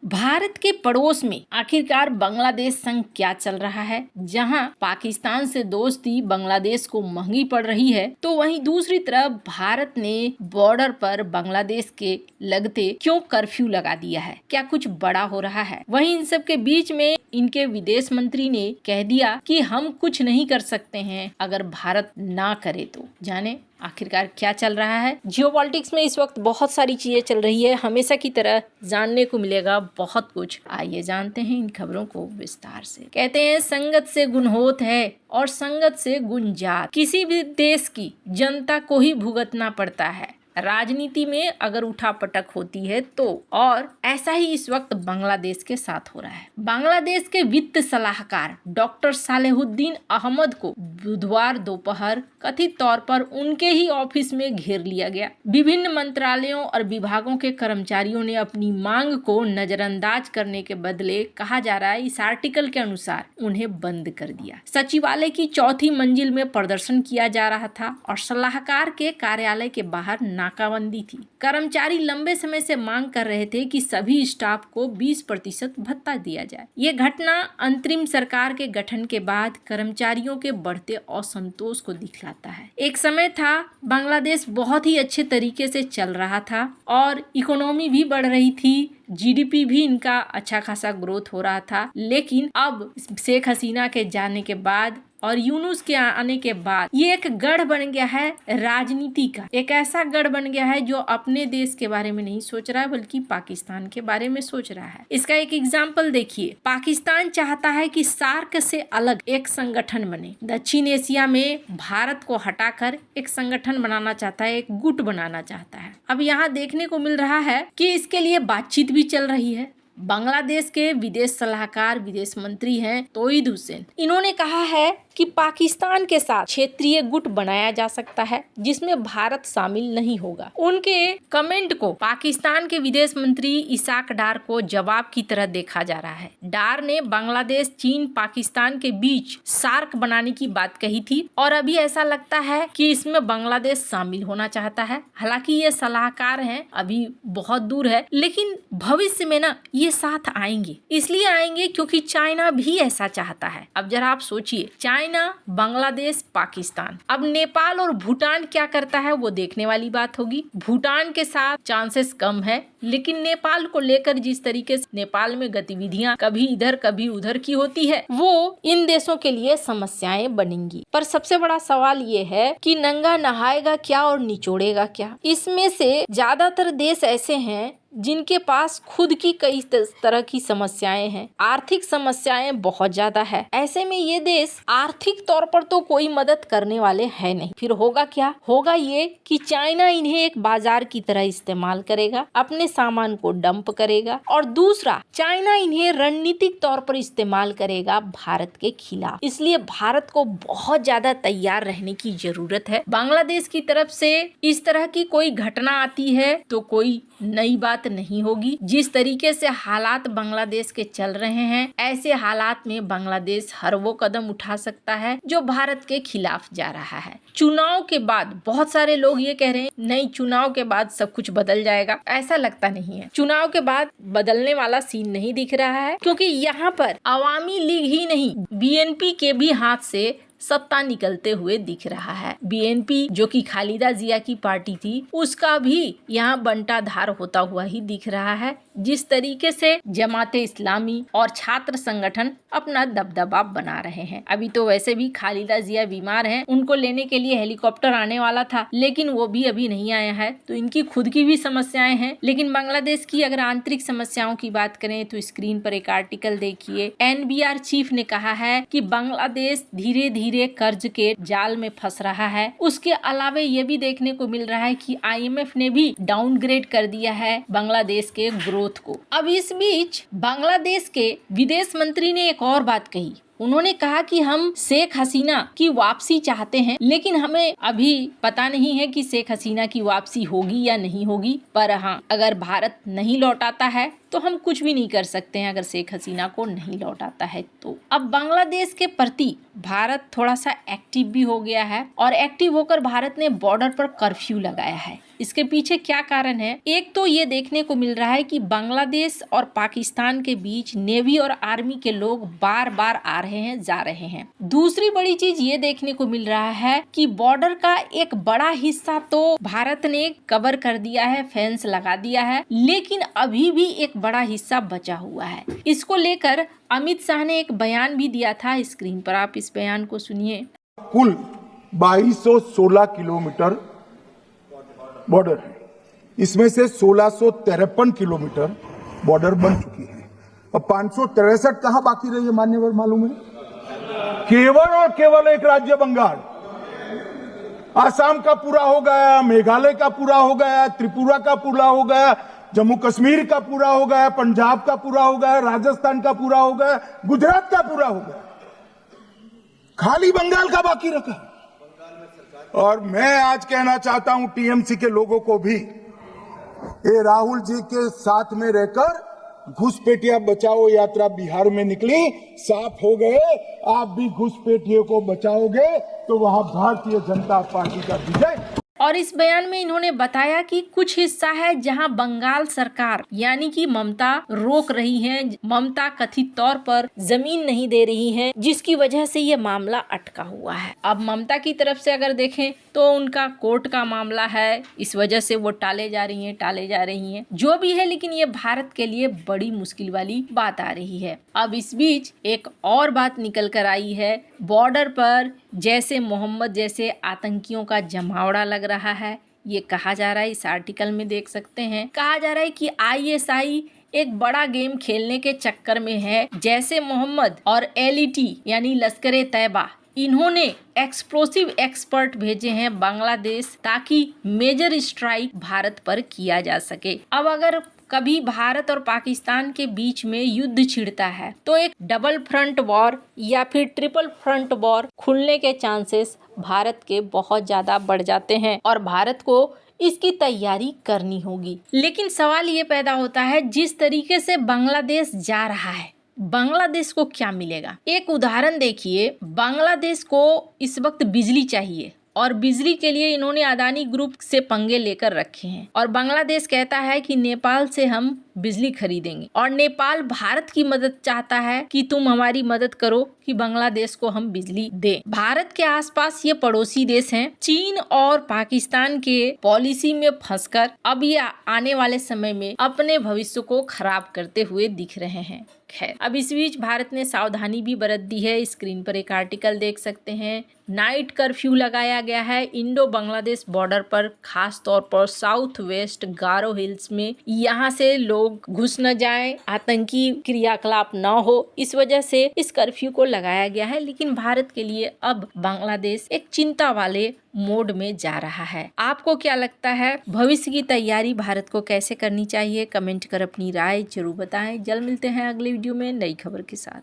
भारत के पड़ोस में आखिरकार बांग्लादेश संग क्या चल रहा है। जहां पाकिस्तान से दोस्ती बांग्लादेश को महंगी पड़ रही है, तो वहीं दूसरी तरफ भारत ने बॉर्डर पर बांग्लादेश के लगते क्यों कर्फ्यू लगा दिया है। क्या कुछ बड़ा हो रहा है? वहीं इन सब के बीच में इनके विदेश मंत्री ने कह दिया कि हम कुछ नहीं कर सकते हैं अगर भारत ना करे तो। जाने आखिरकार क्या चल रहा है। जियोपॉलिटिक्स में इस वक्त बहुत सारी चीजें चल रही है। हमेशा की तरह जानने को मिलेगा बहुत कुछ। आइए जानते हैं इन खबरों को विस्तार से। कहते हैं संगत से गुण होत है और संगत से गुण जात। किसी भी देश की जनता को ही भुगतना पड़ता है राजनीति में अगर उठापटक होती है तो। और ऐसा ही इस वक्त बांग्लादेश के साथ हो रहा है। बांग्लादेश के वित्त सलाहकार डॉक्टर सालेहुद्दीन अहमद को बुधवार दोपहर कथित तौर पर उनके ही ऑफिस में घेर लिया गया। विभिन्न मंत्रालयों और विभागों के कर्मचारियों ने अपनी मांग को नजरअंदाज करने के बदले, कहा जा रहा है इस आर्टिकल के अनुसार, उन्हें बंद कर दिया। सचिवालय की चौथी मंजिल में प्रदर्शन किया जा रहा था और सलाहकार के कार्यालय के बाहर नाकाबंदी थी। कर्मचारी लंबे समय से मांग कर रहे थे कि सभी स्टाफ को 20% भत्ता दिया जाए। ये घटना अंतरिम सरकार के गठन के बाद कर्मचारियों के बढ़ते असंतोष को दिखलाता है। एक समय था बांग्लादेश बहुत ही अच्छे तरीके से चल रहा था और इकोनॉमी भी बढ़ रही थी, जीडीपी भी इनका अच्छा खासा ग्रोथ हो रहा था। लेकिन अब शेख हसीना के जाने के बाद और यूनुस के आने के बाद ये एक गढ़ बन गया है राजनीति का। एक ऐसा गढ़ बन गया है जो अपने देश के बारे में नहीं सोच रहा है बल्कि पाकिस्तान के बारे में सोच रहा है। इसका एक एग्जाम्पल देखिए। पाकिस्तान चाहता है कि सार्क से अलग एक संगठन बने। दक्षिण एशिया में भारत को हटाकर एक संगठन बनाना चाहता है, एक गुट बनाना चाहता है। अब यहाँ देखने को मिल रहा है कि इसके लिए बातचीत भी चल रही है। बांग्लादेश के विदेश सलाहकार, विदेश मंत्री हैं तोईद हुसैन। इन्होंने कहा है कि पाकिस्तान के साथ क्षेत्रीय गुट बनाया जा सकता है जिसमें भारत शामिल नहीं होगा। उनके कमेंट को पाकिस्तान के विदेश मंत्री इसाक डार को जवाब की तरह देखा जा रहा है। डार ने बांग्लादेश, चीन, पाकिस्तान के बीच सार्क बनाने की बात कही थी और अभी ऐसा लगता है कि इसमें बांग्लादेश शामिल होना चाहता है। हालांकि ये सलाहकार हैं, अभी बहुत दूर है, लेकिन भविष्य में ना ये साथ आएंगे। इसलिए आएंगे क्योंकि चाइना भी ऐसा चाहता है। अब जरा आप सोचिए, चाइना, बांग्लादेश, पाकिस्तान। अब नेपाल और भूटान क्या करता है वो देखने वाली बात होगी। भूटान के साथ चांसेस कम है, लेकिन नेपाल को लेकर जिस तरीके से नेपाल में गतिविधियां कभी इधर कभी उधर की होती है, वो इन देशों के लिए समस्याएं बनेंगी। पर सबसे बड़ा सवाल ये है कि नंगा नहाएगा क्या और निचोड़ेगा क्या। इसमें से ज्यादातर देश ऐसे हैं जिनके पास खुद की कई तरह की समस्याएं हैं। आर्थिक समस्याएं बहुत ज्यादा है। ऐसे में ये देश आर्थिक तौर पर तो कोई मदद करने वाले हैं नहीं। फिर होगा क्या? होगा ये कि चाइना इन्हें एक बाजार की तरह इस्तेमाल करेगा, अपने सामान को डंप करेगा, और दूसरा चाइना इन्हें रणनीतिक तौर पर इस्तेमाल करेगा भारत के खिलाफ। इसलिए भारत को बहुत ज्यादा तैयार रहने की जरूरत है। बांग्लादेश की तरफ से इस तरह की कोई घटना आती है तो कोई नई बात नहीं होगी। जिस तरीके से हालात बांग्लादेश के चल रहे हैं, ऐसे हालात में बांग्लादेश हर वो कदम उठा सकता है जो भारत के खिलाफ जा रहा है। चुनाव के बाद बहुत सारे लोग ये कह रहे हैं नहीं, चुनाव के बाद सब कुछ बदल जाएगा। ऐसा लगता नहीं है। चुनाव के बाद बदलने वाला सीन नहीं दिख रहा है, क्योंकि यहाँ पर अवामी लीग ही नहीं, बीएनपी के भी हाथ से सत्ता निकलते हुए दिख रहा है। बीएनपी जो कि खालिदा जिया की पार्टी थी, उसका भी यहाँ बंटाधार होता हुआ ही दिख रहा है। जिस तरीके से जमाते इस्लामी और छात्र संगठन अपना दबदबा बना रहे हैं। अभी तो वैसे भी खालिदा जिया बीमार हैं, उनको लेने के लिए हेलीकॉप्टर आने वाला था, लेकिन वो भी अभी नहीं आया है। तो इनकी खुद की भी समस्याएं हैं। लेकिन बांग्लादेश की अगर आंतरिक समस्याओं की बात करें तो स्क्रीन पर एक आर्टिकल देखिए। एनबीआर चीफ ने कहा है कि बांग्लादेश धीरे धीरे कर्ज के जाल में फंस रहा है। उसके अलावा ये भी देखने को मिल रहा है कि आईएमएफ ने भी डाउनग्रेड कर दिया है बांग्लादेश के ग्रोथ को। अब इस बीच बांग्लादेश के विदेश मंत्री ने एक और बात कही। उन्होंने कहा कि हम शेख हसीना की वापसी चाहते हैं, लेकिन हमें अभी पता नहीं है कि शेख हसीना की वापसी होगी या नहीं होगी। पर हाँ, अगर भारत नहीं लौटाता है तो हम कुछ भी नहीं कर सकते हैं अगर शेख हसीना को नहीं लौटाता है तो। अब बांग्लादेश के प्रति भारत थोड़ा सा एक्टिव भी हो गया है और एक्टिव होकर भारत ने बॉर्डर पर कर्फ्यू लगाया है। इसके पीछे क्या कारण है? एक तो ये देखने को मिल रहा है कि बांग्लादेश और पाकिस्तान के बीच नेवी और आर्मी के लोग बार बार आ रहे हैं, जा रहे हैं। दूसरी बड़ी चीज ये देखने को मिल रहा है कि बॉर्डर का एक बड़ा हिस्सा तो भारत ने कवर कर दिया है, फेंस लगा दिया है, लेकिन अभी भी एक बड़ा हिस्सा बचा हुआ है। इसको लेकर अमित शाह ने एक बयान भी दिया था। स्क्रीन पर आप इस बयान को सुनिए। कुल 2216 किलोमीटर बॉर्डर है, इसमें से 1653 किलोमीटर बॉर्डर बन चुकी है और 563 कहां बाकी रही है मान्यवर मालूम है? केवल और केवल एक राज्य बंगाल, आसाम का पूरा हो गया, मेघालय का पूरा हो गया, त्रिपुरा का पूरा हो गया, जम्मू कश्मीर का पूरा हो गया, पंजाब का पूरा हो गया, राजस्थान का पूरा हो गया, गुजरात का पूरा हो गया, खाली बंगाल का बाकी रखा। और मैं आज कहना चाहता हूं टीएमसी के लोगों को भी, ये राहुल जी के साथ में रहकर घुसपैठिया बचाओ यात्रा बिहार में निकली, साफ हो गए, आप भी घुसपैठियों को बचाओगे तो वहां भारतीय जनता पार्टी का विजय। और इस बयान में इन्होंने बताया कि कुछ हिस्सा है जहां बंगाल सरकार यानी कि ममता रोक रही है, ममता कथित तौर पर जमीन नहीं दे रही है, जिसकी वजह से ये मामला अटका हुआ है। अब ममता की तरफ से अगर देखें तो उनका कोर्ट का मामला है, इस वजह से वो टाले जा रही हैं, जो भी है, लेकिन ये भारत के लिए बड़ी मुश्किल वाली बात आ रही है। अब इस बीच एक और बात निकल कर आई है, बॉर्डर पर जैसे मोहम्मद जैसे आतंकियों का जमावड़ा लग रहा है। ये कहा जा रहा है, इस आर्टिकल में देख सकते हैं, कहा जा रहा है कि आईएसआई एक बड़ा गेम खेलने के चक्कर में है। जैसे मोहम्मद और एलईटी यानी लश्कर तैयबा, इन्होंने एक्सप्लोसिव एक्सपर्ट भेजे हैं बांग्लादेश ताकि मेजर स्ट्राइक भारत पर किया जा सके। अब अगर कभी भारत और पाकिस्तान के बीच में युद्ध छिड़ता है तो एक डबल फ्रंट वॉर या फिर ट्रिपल फ्रंट वॉर खुलने के चांसेस भारत के बहुत ज्यादा बढ़ जाते हैं और भारत को इसकी तैयारी करनी होगी। लेकिन सवाल ये पैदा होता है, जिस तरीके से बांग्लादेश जा रहा है, बांग्लादेश को क्या मिलेगा? एक उदाहरण देखिए, बांग्लादेश को इस वक्त बिजली चाहिए और बिजली के लिए इन्होंने अदानी ग्रुप से पंगे लेकर रखे हैं और बांग्लादेश कहता है कि नेपाल से हम बिजली खरीदेंगे और नेपाल भारत की मदद चाहता है कि तुम हमारी मदद करो कि बांग्लादेश को हम बिजली दें। भारत के आसपास ये पड़ोसी देश हैं, चीन और पाकिस्तान के पॉलिसी में फंसकर अब ये आने वाले समय में अपने भविष्य को खराब करते हुए दिख रहे हैं। खैर, अब इस बीच भारत ने सावधानी भी बरत दी है। स्क्रीन पर एक आर्टिकल देख सकते हैं, नाइट कर्फ्यू लगाया गया है इंडो बांग्लादेश बॉर्डर पर, खास तौर पर साउथ वेस्ट गारो हिल्स में। यहाँ से लोग घुस न जाएं, आतंकी क्रियाकलाप न हो, इस वजह से इस कर्फ्यू को लगाया गया है। लेकिन भारत के लिए अब बांग्लादेश एक चिंता वाले मोड में जा रहा है। आपको क्या लगता है, भविष्य की तैयारी भारत को कैसे करनी चाहिए? कमेंट कर अपनी राय जरूर बताएं। जल्द मिलते हैं अगले वीडियो में नई खबर के साथ।